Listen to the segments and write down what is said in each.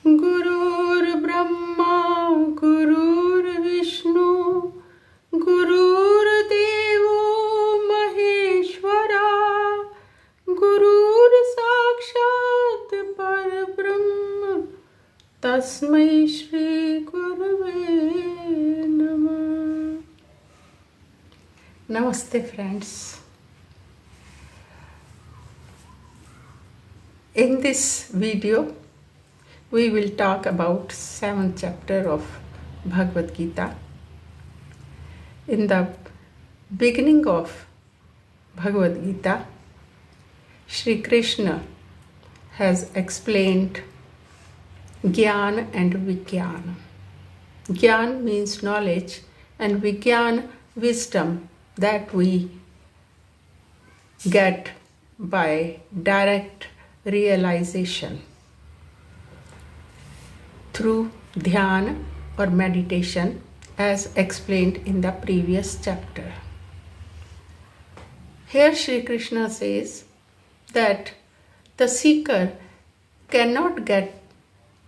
गुरुर्ब्रह्मा गुरुर्विष्णू गुरुर्देवो महेश्वरा गुरुर्साक्षात् परब्रह्म तस्मै श्री गुरवे नमः. Namaste friends. In this video we will talk about 7th chapter of Bhagavad Gita. In the beginning of Bhagavad Gita, Shri Krishna has explained Jnana and Vijnan. Jnana means knowledge and Vijnan wisdom that we get by direct realization through dhyana or meditation as explained in the previous chapter. Here Shri Krishna says that the seeker cannot get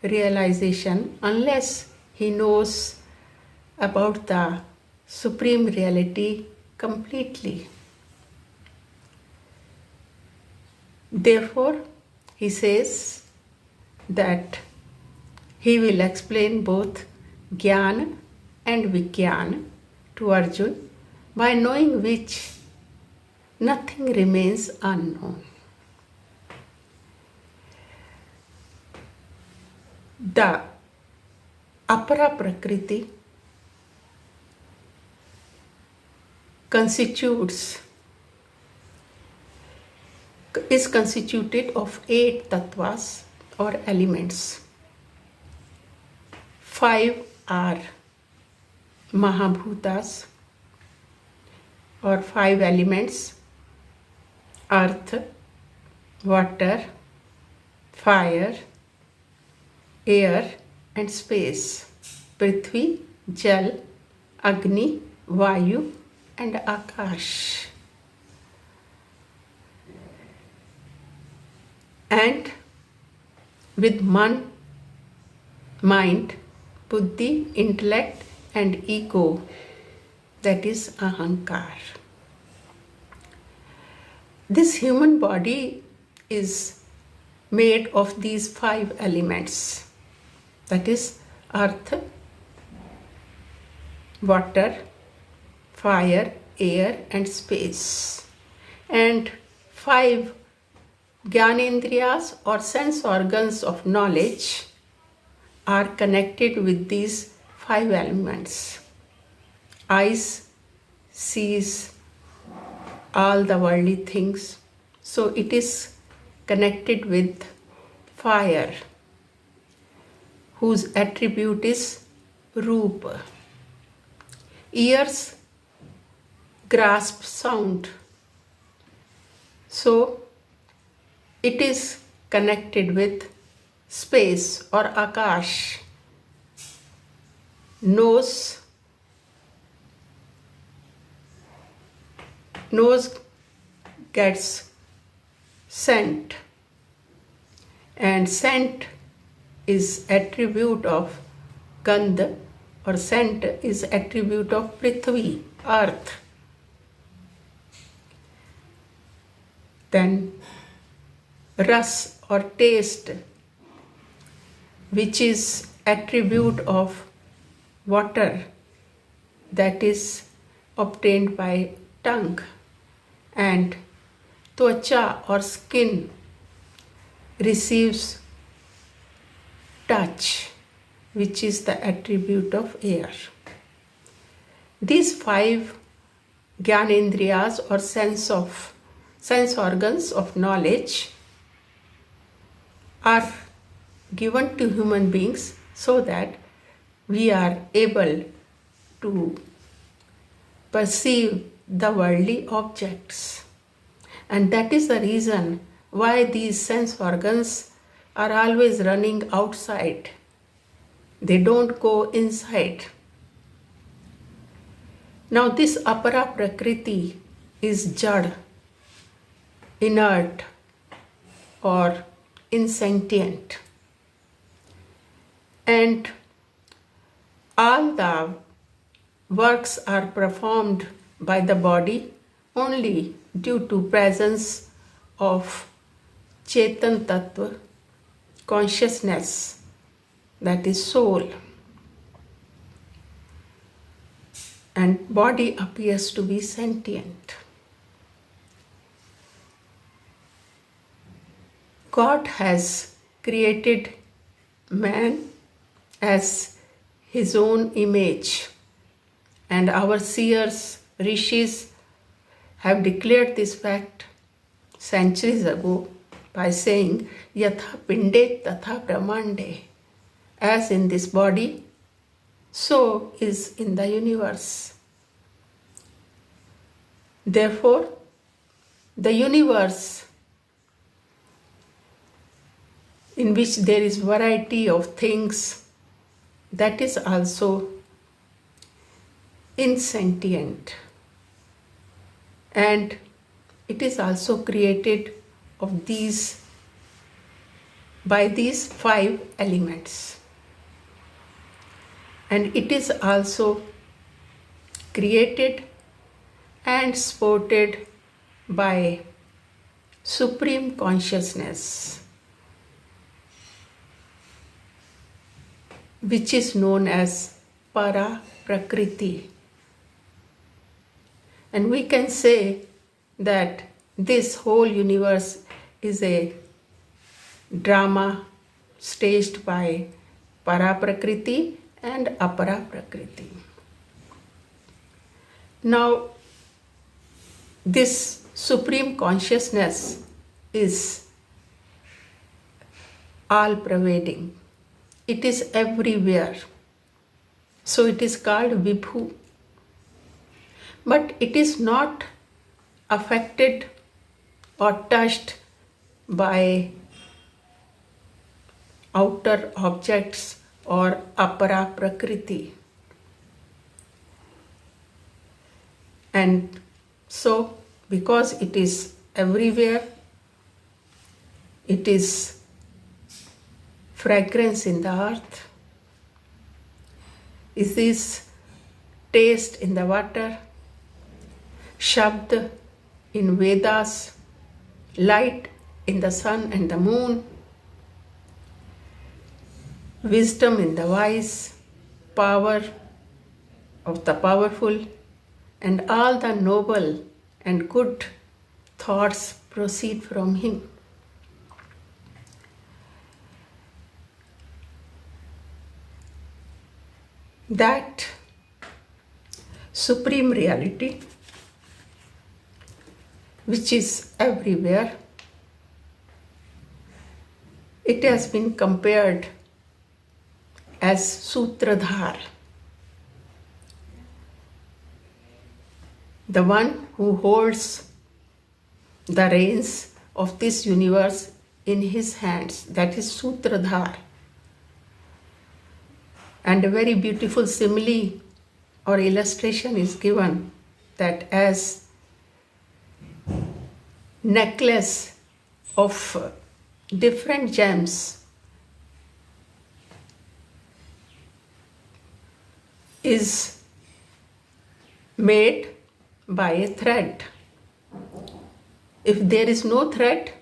realization unless he knows about the Supreme Reality completely. Therefore, he says that he will explain both Jnana and Vijnana to Arjuna, by knowing which nothing remains unknown. The Apara Prakriti is constituted of 8 tattvas or elements. 5 are Mahabhutas or 5 elements: earth, water, fire, air and space, Prithvi, Jal, Agni, Vayu and Akash. And with mind, buddhi, intellect and ego, that is ahankar. This human body is made of these 5 elements, that is earth, water, fire, air and space. And 5 Jnanendriyas or sense organs of knowledge are connected with these 5 elements. Eyes sees all the worldly things, so it is connected with fire, whose attribute is Rupa. Ears grasp sound, so it is connected with space or Akash. Nose gets scent, and scent is attribute of Gandha, or scent is attribute of Prithvi, earth. Then ras or taste, which is attribute of water, that is obtained by tongue. And tvacha or skin receives touch, which is the attribute of air. These 5 Jnanendriyas or sense organs of knowledge are given to human beings so that we are able to perceive the worldly objects. And that is the reason why these sense organs are always running outside. They don't go inside. Now this Apara Prakriti is Jad, inert or insentient. and all the works are performed by the body only due to presence of Chetan Tattva, consciousness, that is soul. And body appears to be sentient. God has created man as his own image, and our seers, rishis, have declared this fact centuries ago by saying, Yatha pinde tatha brahmande. As in this body, so is in the universe. Therefore, the universe, in which there is variety of things, that is also insentient, and it is also created of these by these 5 elements, and it is also created and supported by supreme consciousness, which is known as para prakriti. And we can say that this whole universe is a drama staged by para prakriti and apara prakriti. Now, this supreme consciousness is all pervading. It is everywhere. So it is called Vibhu. But it is not affected or touched by outer objects or apara prakriti. And so, because it is everywhere, it is fragrance in the earth, it is taste in the water, Shabd in Vedas, light in the sun and the moon, wisdom in the wise, power of the powerful, and all the noble and good thoughts proceed from him. That supreme reality, which is everywhere, it has been compared as Sutradhar, the one who holds the reins of this universe in his hands, that is Sutradhar. And a very beautiful simile or illustration is given that as necklace of different gems is made by a thread. If there is no thread,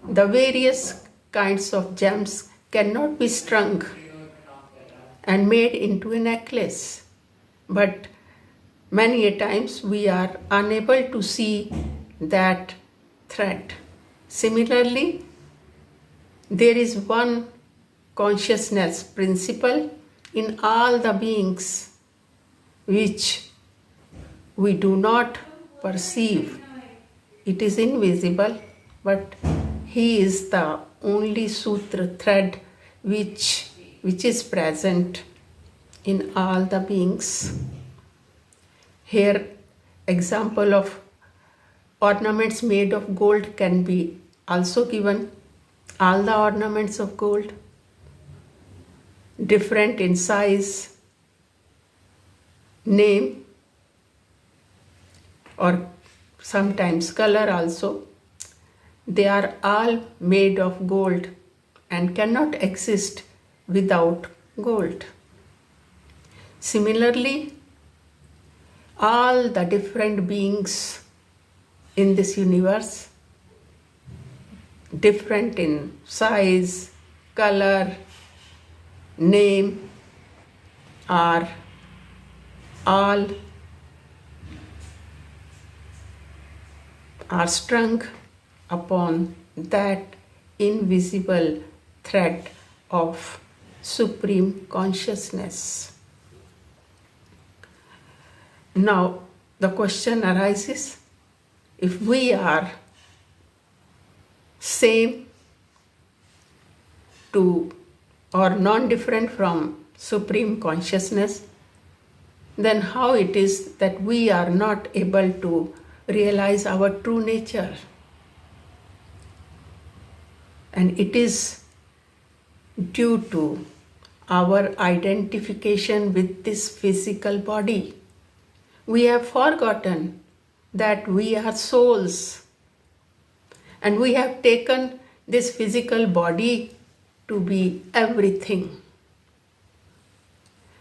the various kinds of gems cannot be strung and made into a necklace. But many a times we are unable to see that thread. Similarly, there is one consciousness principle in all the beings which we do not perceive. It is invisible, but he is the only sutra thread which is present in all the beings. Here, example of ornaments made of gold can be also given. All the ornaments of gold, different in size, name, or sometimes color also, they are all made of gold and cannot exist without gold. Similarly, all the different beings in this universe, different in size, color, name, are all are strung upon that invisible thread of supreme consciousness. Now, the question arises, if we are same to or non-different from supreme consciousness, then how it is that we are not able to realize our true nature? And it is due to our identification with this physical body. We have forgotten that we are souls, and we have taken this physical body to be everything.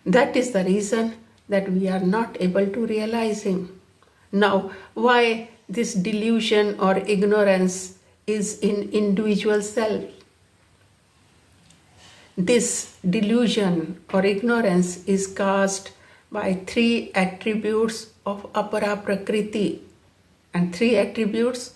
That is the reason that we are not able to realize Him. Now, why this delusion or ignorance is in individual self? This delusion or ignorance is caused by three attributes of apara prakriti, and three attributes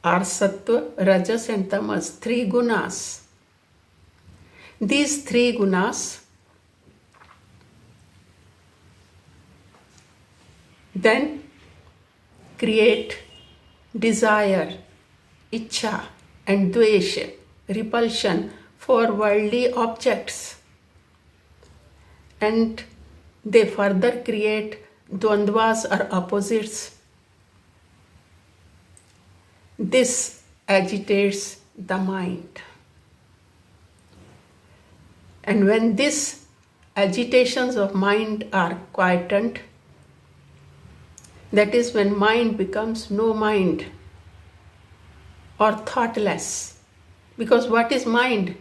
are sattva, rajas and tamas, three gunas. These three gunas then create desire, ichha and dvesha, repulsion for worldly objects, and they further create dvandvas or opposites. This agitates the mind. And when these agitations of mind are quietened, that is when mind becomes no mind or thoughtless. Because what is mind?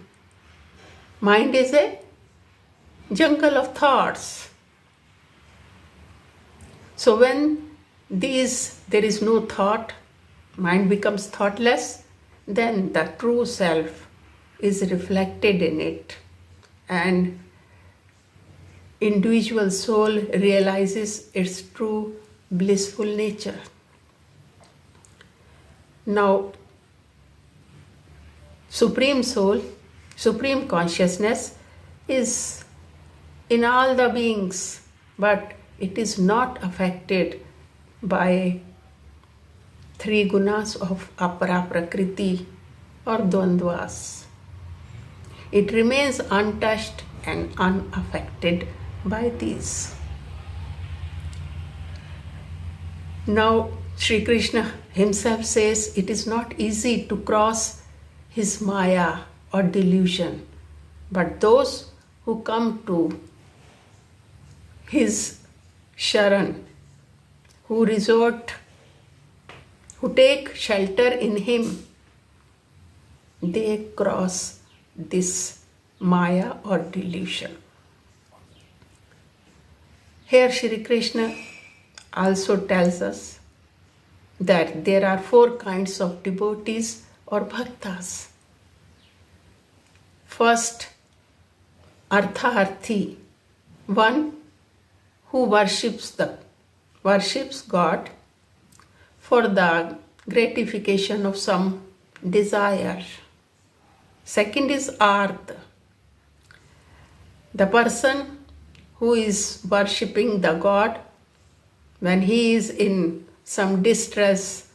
Mind is a jungle of thoughts. So when there is no thought, mind becomes thoughtless, then the true self is reflected in it, and individual soul realizes its true blissful nature. Now, Supreme Soul, Supreme Consciousness is in all the beings, but it is not affected by three gunas of apara prakriti or dvandvas. It remains untouched and unaffected by these. Now, Sri Krishna himself says it is not easy to cross his maya or delusion, but those who come to his sharan, who take shelter in him, they cross this maya or delusion. Here Shri Krishna also tells us that there are four kinds of devotees or bhaktas. First, artha-arthi, one who worships God for the gratification of some desire. Second is artha, the person who is worshipping the God when he is in some distress,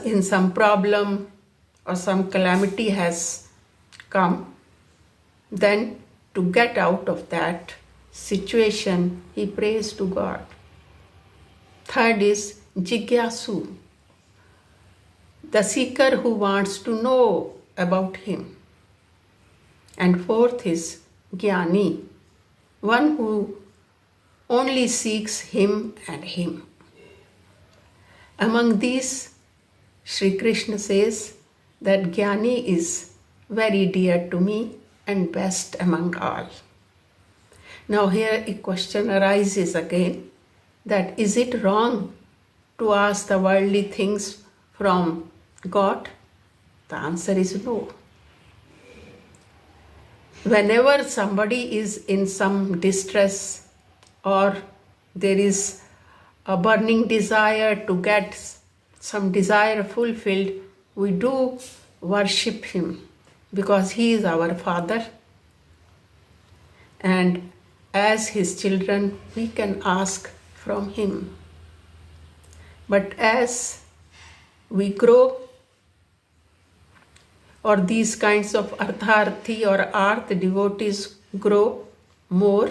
in some problem, or some calamity has come. Then to get out of that situation, he prays to God. Third is jigyasu, the seeker who wants to know about him. And fourth is jnani, one who only seeks him and him. Among these, Sri Krishna says that jnani is very dear to me and best among all. Now here a question arises again, that is it wrong to ask the worldly things from God? The answer is no. Whenever somebody is in some distress or there is a burning desire to get some desire fulfilled, we do worship him because he is our Father. And as his children, we can ask from him. But as we grow, or these kinds of artharthi or arth devotees grow more,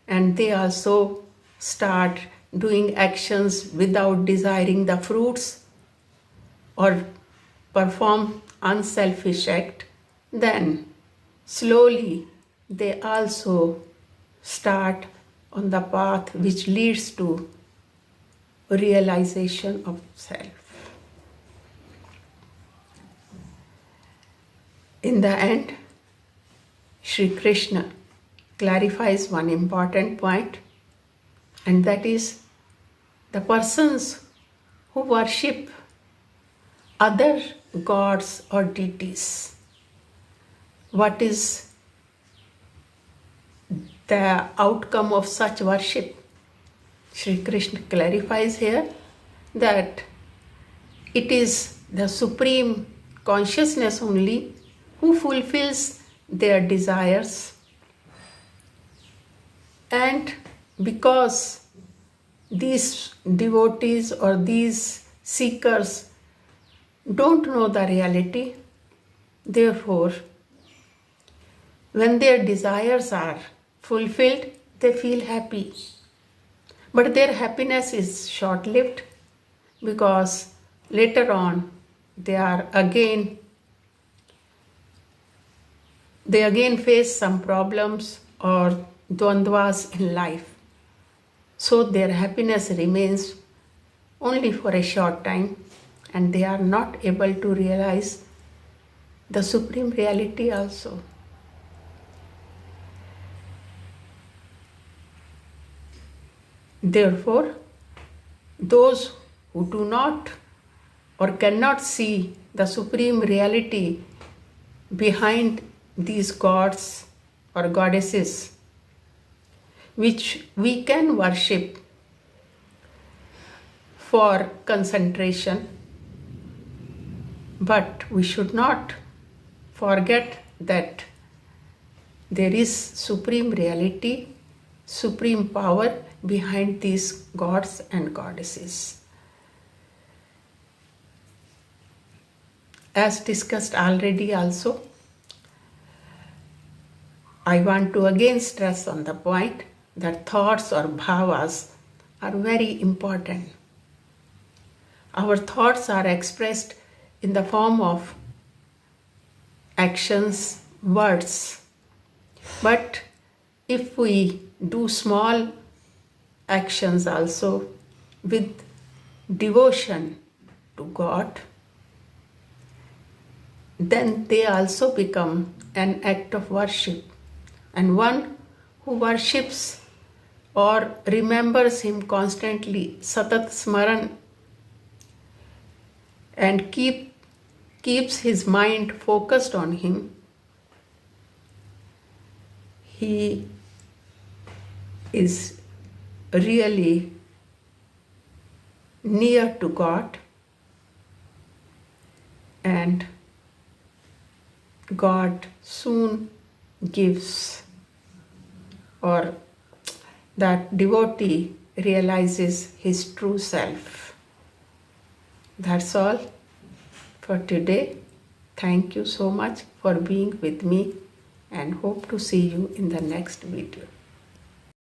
and they also start doing actions without desiring the fruits or perform unselfish act, then slowly they also start on the path which leads to realization of self. In the end, Sri Krishna clarifies one important point, and that is the persons who worship other gods or deities. What is the outcome of such worship? Sri Krishna clarifies here that it is the Supreme Consciousness only who fulfills their desires. And because these devotees or these seekers don't know the reality, therefore, when their desires are fulfilled, they feel happy. But their happiness is short-lived because later on they again face some problems or dvandvas in life. So their happiness remains only for a short time, and they are not able to realize the supreme reality also. Therefore, those who do not or cannot see the supreme reality behind these gods or goddesses, which we can worship for concentration, but we should not forget that there is supreme reality, supreme power behind these gods and goddesses. As discussed already also, I want to again stress on the point that thoughts or bhavas are very important. Our thoughts are expressed in the form of actions, words. But if we do small actions also with devotion to God, then they also become an act of worship. And one who worships or remembers him constantly, satat smaran, and keeps his mind focused on him, he is really near to God, and God soon gives, or that devotee realizes his true self. That's all for today. Thank you so much for being with me, and hope to see you in the next video.